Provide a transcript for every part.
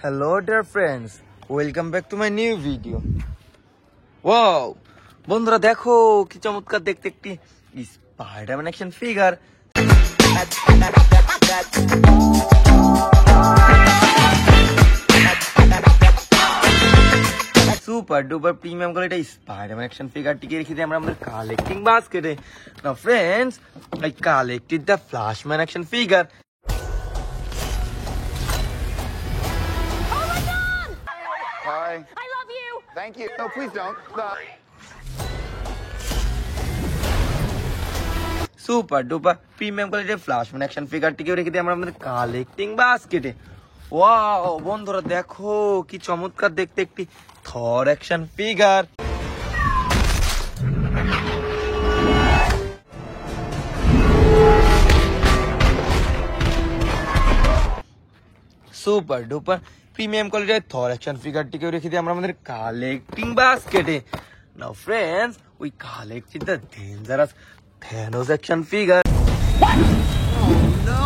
Hello dear friends, welcome back to my new video. Wow, বন্ধুরা দেখো কি চমৎকার দেখতে একটি Spider-Man action figure. Super duper premium quality Spider-Man action ফিগারটিকে রেখে দিই আমরা আমাদের কালেক্টিং বাস্কেটে। Now friends, I collected the Flashman action figure. Hi. I love you. Thank you. No, please don't. Super duper premium কোয়ালিটির ফ্ল্যাশম্যান অ্যাকশন ফিগারটিকেও রেখে দিই আমরা আমাদের কালেক্টিং বাস্কেটে। ওয়াও বন্ধুরা দেখো কি চমৎকার দেখতে একটি Thor action figure. Super duper premium কোয়ালিটির থর অ্যাকশন ফিগারটিকেও রেখে দিই আমরা আমাদের কালেক্টিং বাস্কেটে। Now friends, we collected the dangerous Thanos action figure. What? Oh no!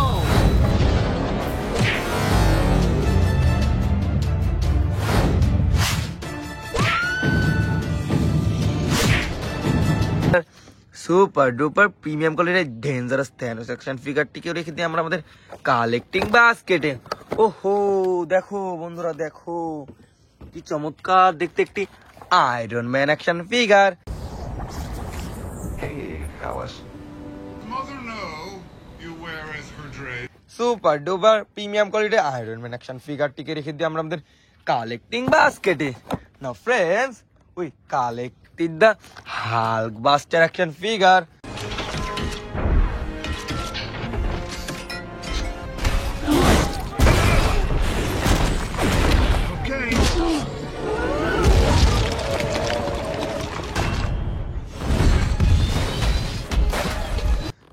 Super duper premium কোয়ালিটির ডেঞ্জারাস থ্যানোস অ্যাকশন ফিগারটিকেও রেখে দিই আমরা আমাদের কালেক্টিং বাস্কেটে। ওহো দেখো বন্ধুরা দেখো কি চমৎকার দেখতে একটি Iron Man action figure. Super duper premium কোয়ালিটির আয়রন ম্যান অ্যাকশন ফিগারটিকে রেখে দিই আমরা আমাদের কালেক্টিং বাস্কেটে। Now friends, we collected the Hulkbuster action figure.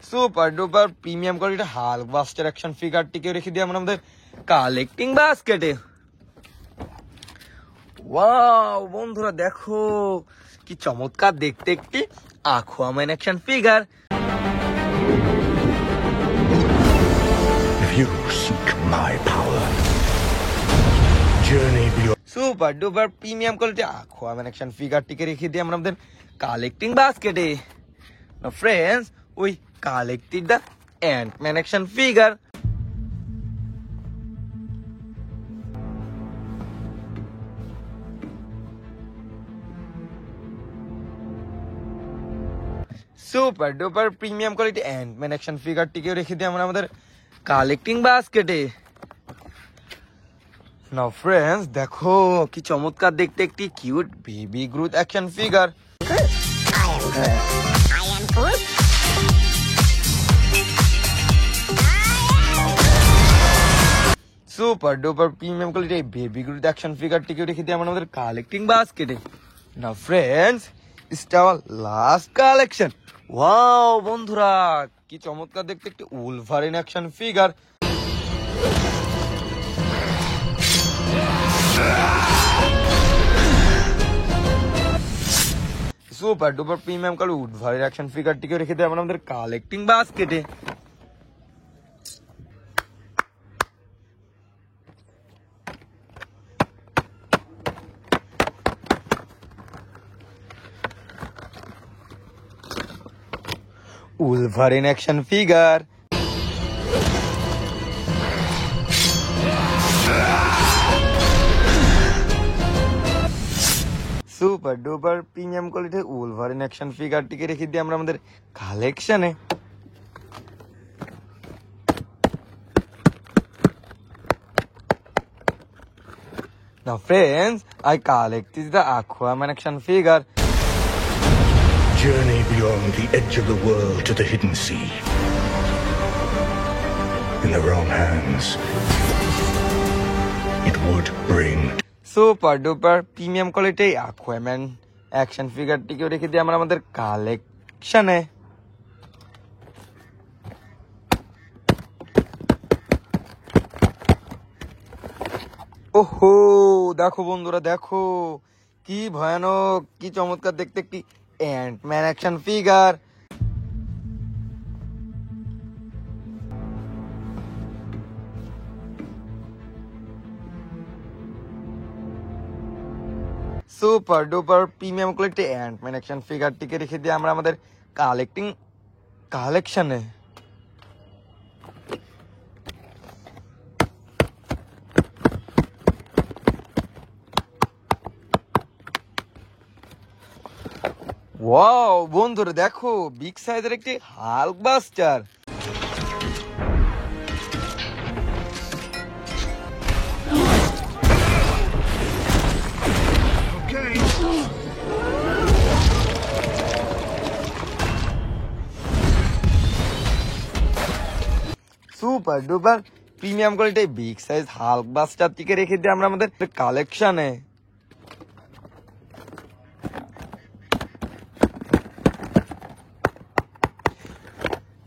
Super duper premium কোয়ালিটির হাল্ক বাস্টার অ্যাকশন ফিগারটিকে রেখে দিই আমরা আমাদের কালেক্টিং বাস্কেটে। ওয়াও বন্ধুরা দেখো কি চমৎকার দেখতে একটি Aquaman action figure. Super duper premium quality Aquaman action ফিগারটিকে রেখে দিই আমরা আমাদের কালেক্টিং বাস্কেটে। Friends, we collected the Ant-Man action figure. Super duper premium quality Ant-Man action ফিগারটিকেও রেখে দিই আমরা আমাদের কালেক্টিং বাস্কেটে। নাও ফ্রেন্ডস দেখো কি চমৎকার দেখতে একটি cute baby Groot action figure. Super duper premium quality baby Groot action ফিগারটিকে রেখে দিই আমরা আমাদের কালেক্টিং বাস্কেটে। Now friends, it's our last collection. Wow বন্ধুরা কি চমৎকার দেখতে একটি Wolverine action figure. Super duper premium quality Wolverine action ফিগারটিকে রেখে দিই আমরা আমাদের কালেক্টিং বাস্কেটে। Wolverine action figure. Super duper premium কোয়ালিটির Wolverine অ্যাকশন ফিগারটিকে রেখে দিই আমরা আমাদের কালেকশনে। Now friends, I collected the Aquaman action figure. Journey beyond the edge of the world to the hidden sea. In the wrong hands, it would bring. Super duper premium quality Aquaman action ফিগারটিকেও রেখে দিই আমরা আমাদের কালেকশনে। ওহো দেখো বন্ধুরা দেখো কি ভয়ানক কি চমৎকার দেখতে একটি Ant-Man action figure. Super duper premium quality Ant-Man action ফিগারটিকে রেখে দিয়ে আমরা আমাদের কালেকশনে ওয়াও বন্ধুরা দেখো বিগ সাইজের একটি Hulkbuster. Okay. Super duper premium quality big size হাল্ক বাস্টারটিকে রেখে দিয়ে আমরা আমাদের কালেকশনে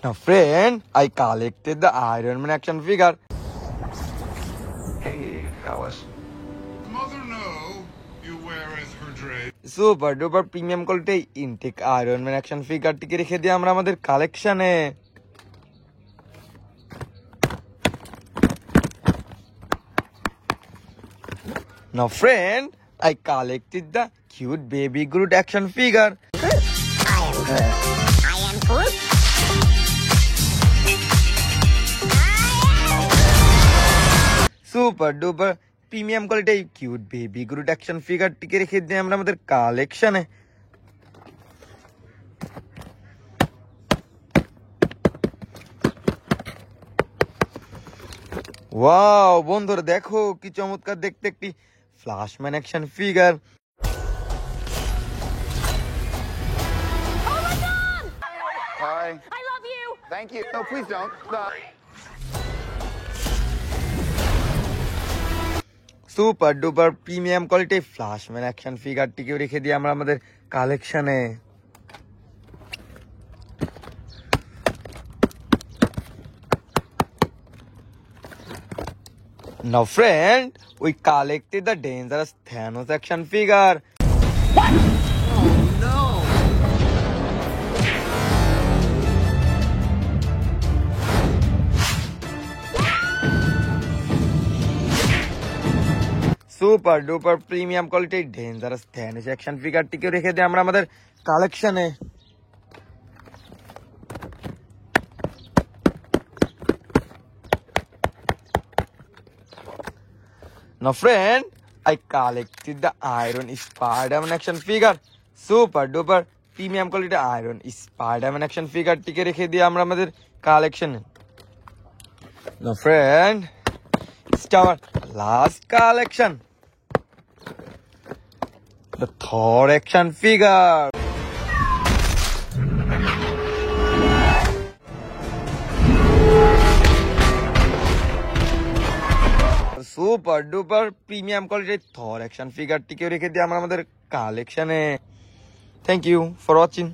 Now, friend, I collected the Iron Man action figure. Hey, fellas. Mother no, you weareth her drape. Super duper premium quality intact Iron Man action ফিগারটিকে রেখে দিয়ে আমরা আমাদের কালেকশনে Now, friend, I collected the cute baby Groot action figure. Super duper premium quality cute baby Groot action ফিগারটিকে রেখে দিয়ে আমরা আমাদের কালেকশনে ওয়াও বন্ধুরা দেখো কি চমৎকার দেখতে একটি Flashman action figure. Hi. I love you. Thank you. No, please don't. Stop. Super duper premium quality Flashman action ফিগারটিকেও রেখে দিয়ে আমরা আমাদের কালেকশনে Now, friend, we collected the dangerous Thanos action figure. Super duper premium quality dangerous Thanos action ফিগারটিকে রেখে দিয়ে আমরা আমাদের কালেকশনে Now, friend, I collected the Iron Spider-Man action figure. Super duper premium quality iron Spider-Man action ফিগারটিকে রেখে দিয়ে আমরা আমাদের কালেকশনে Now, friend, it's our last collection. The Thor action figure. Super duper premium কোয়ালিটির থর অ্যাকশন ফিগারটিকে রেখে দিয়ে আমরা আমাদের কালেকশনে থ্যাংক ইউ ফর ওয়াচিং।